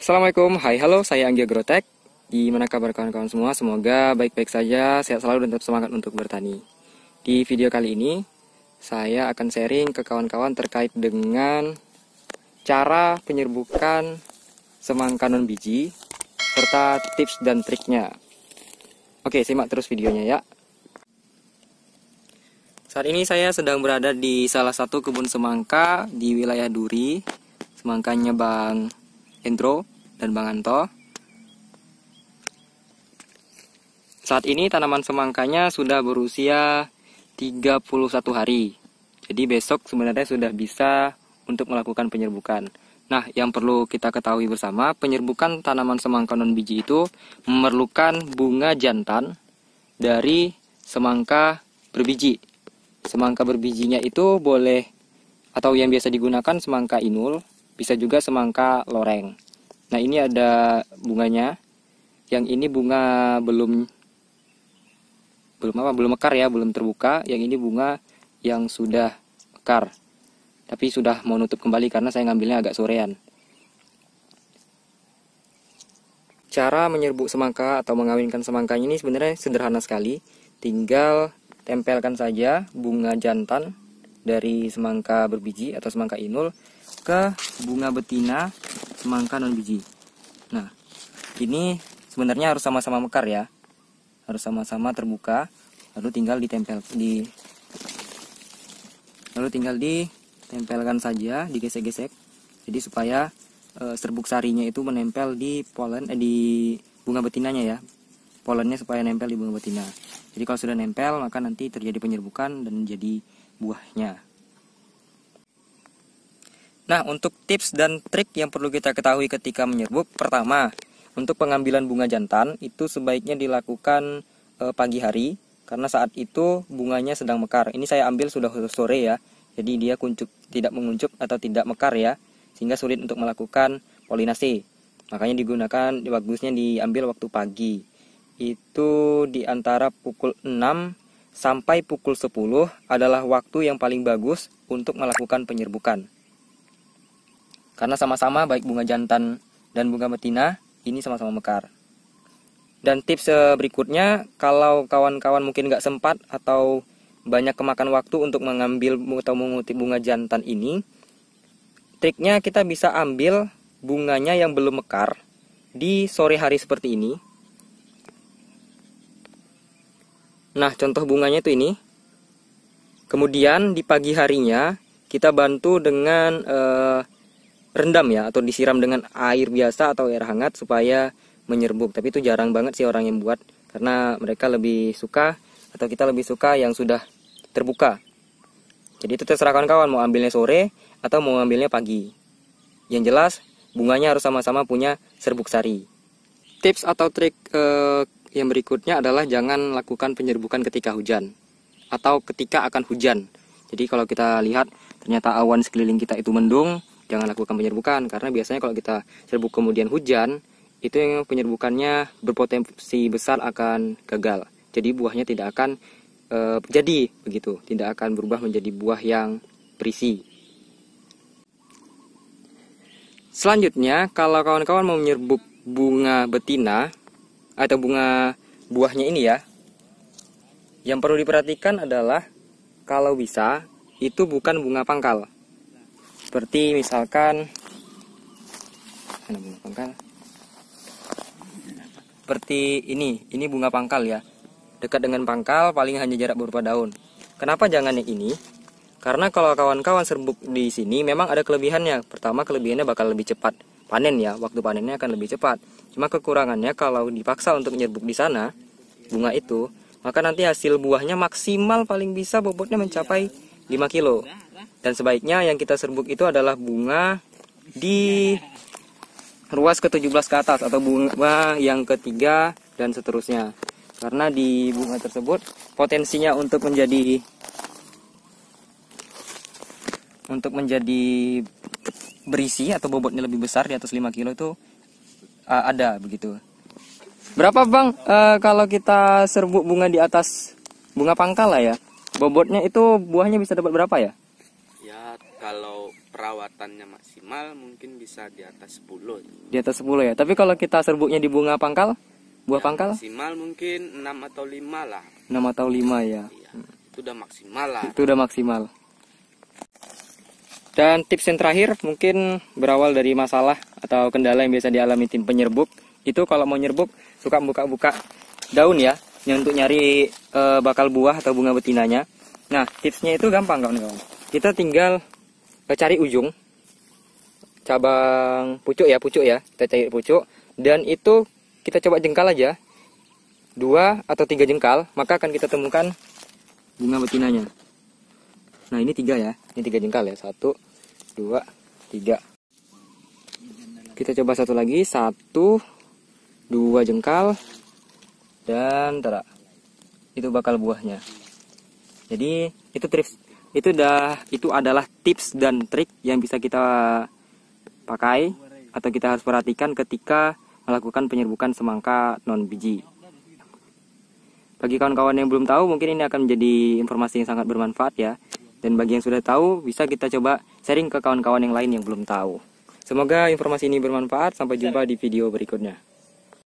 Assalamualaikum, hai halo, saya Anggi Agrotek. Gimana kabar kawan-kawan semua? Semoga baik-baik saja, sehat selalu dan tetap semangat untuk bertani. Di video kali ini, saya akan sharing ke kawan-kawan terkait dengan cara penyerbukan semangka non biji, serta tips dan triknya. Oke, simak terus videonya ya. Saat ini saya sedang berada di salah satu kebun semangka di wilayah Duri. Semangkanya Bang Hendro dan Bang Anto. Saat ini tanaman semangkanya sudah berusia 31 hari. Jadi besok sebenarnya sudah bisa untuk melakukan penyerbukan. Nah, yang perlu kita ketahui bersama, penyerbukan tanaman semangka non biji itu memerlukan bunga jantan dari semangka berbiji. Semangka berbijinya itu boleh, atau yang biasa digunakan semangka inul, bisa juga semangka loreng. Nah, ini ada bunganya. Yang ini bunga belum mekar ya, belum terbuka. Yang ini bunga yang sudah mekar, tapi sudah mau nutup kembali karena saya ngambilnya agak sorean. Cara menyerbuk semangka atau mengawinkan semangkanya ini sebenarnya sederhana sekali. Tinggal tempelkan saja bunga jantan dari semangka berbiji atau semangka inul ke bunga betina semangka non biji. Nah, ini sebenarnya harus sama-sama mekar ya, harus sama-sama terbuka, lalu tinggal ditempelkan saja, digesek-gesek, jadi supaya serbuk sarinya itu menempel di di bunga betinanya ya, polennya supaya nempel di bunga betina. Jadi kalau sudah nempel, maka nanti terjadi penyerbukan dan jadi buahnya. Nah, untuk tips dan trik yang perlu kita ketahui ketika menyerbuk, pertama, untuk pengambilan bunga jantan itu sebaiknya dilakukan pagi hari, karena saat itu bunganya sedang mekar. Ini saya ambil sudah sore ya, jadi dia tidak menguncup atau tidak mekar ya, sehingga sulit untuk melakukan polinasi. Makanya bagusnya diambil waktu pagi. Itu di antara pukul 6 sampai pukul 10 adalah waktu yang paling bagus untuk melakukan penyerbukan. Karena sama-sama baik bunga jantan dan bunga betina ini sama-sama mekar. Dan tips berikutnya, kalau kawan-kawan mungkin nggak sempat atau banyak kemakan waktu untuk mengambil atau mengutip bunga jantan ini, triknya kita bisa ambil bunganya yang belum mekar di sore hari seperti ini. Nah, contoh bunganya itu ini. Kemudian di pagi harinya kita bantu dengan rendam ya, atau disiram dengan air biasa atau air hangat supaya menyerbuk. Tapi itu jarang banget sih orang yang buat, karena mereka lebih suka, atau kita lebih suka yang sudah terbuka. Jadi itu terserah kawan-kawan mau ambilnya sore atau mau ambilnya pagi. Yang jelas bunganya harus sama-sama punya serbuk sari. Tips atau trik yang berikutnya adalah jangan lakukan penyerbukan ketika hujan atau ketika akan hujan. Jadi kalau kita lihat ternyata awan sekeliling kita itu mendung, jangan lakukan penyerbukan, karena biasanya kalau kita serbuk kemudian hujan, itu yang penyerbukannya berpotensi besar akan gagal. Jadi buahnya tidak akan jadi begitu, tidak akan berubah menjadi buah yang berisi. Selanjutnya, kalau kawan-kawan mau menyerbuk bunga betina atau bunga buahnya ini ya, yang perlu diperhatikan adalah kalau bisa itu bukan bunga pangkal. Seperti misalkan bunga pangkal. Seperti ini bunga pangkal ya. Dekat dengan pangkal paling hanya jarak beberapa daun. Kenapa jangan yang ini? Karena kalau kawan-kawan serbuk di sini memang ada kelebihannya. Pertama, kelebihannya bakal lebih cepat panen ya, waktu panennya akan lebih cepat. Cuma kekurangannya kalau dipaksa untuk nyerbuk di sana bunga itu, maka nanti hasil buahnya maksimal paling bisa bobotnya mencapai 5 kilo. Dan sebaiknya yang kita serbuk itu adalah bunga di ruas ke-17 ke atas, atau bunga yang ketiga dan seterusnya. Karena di bunga tersebut potensinya untuk menjadi berisi atau bobotnya lebih besar di atas 5 kilo itu ada begitu. Berapa Bang kalau kita serbuk bunga di atas bunga pangkal lah ya, bobotnya itu buahnya bisa dapat berapa ya? Ya kalau per perawatannya maksimal mungkin bisa di atas 10. Di atas 10 ya. Tapi kalau kita serbuknya di bunga pangkal, buah Ya, pangkal? maksimal mungkin 6 atau 5 lah. 6 atau 5 ya. Iya, itu udah maksimal lah. Itu udah maksimal. Dan tips yang terakhir mungkin berawal dari masalah atau kendala yang biasa dialami tim penyerbuk. Itu kalau mau nyerbuk suka buka-buka daun ya, yang untuk nyari bakal buah atau bunga betinanya. Nah, tipsnya itu gampang kawan-kawan. Kita tinggal cari ujung cabang pucuk ya, kita cari pucuk, dan itu kita coba jengkal aja 2 atau 3 jengkal, maka akan kita temukan bunga betinanya. Nah, ini 3 ya, ini 3 jengkal ya, 1, 2, 3. Kita coba satu lagi, 1, 2 jengkal, dan tarak, itu bakal buahnya. Jadi itu tips, itu adalah tips dan trik yang bisa kita pakai atau kita harus perhatikan ketika melakukan penyerbukan semangka non biji. Bagi kawan-kawan yang belum tahu, mungkin ini akan menjadi informasi yang sangat bermanfaat ya. Dan bagi yang sudah tahu, bisa kita coba sharing ke kawan-kawan yang lain yang belum tahu. Semoga informasi ini bermanfaat. Sampai jumpa di video berikutnya.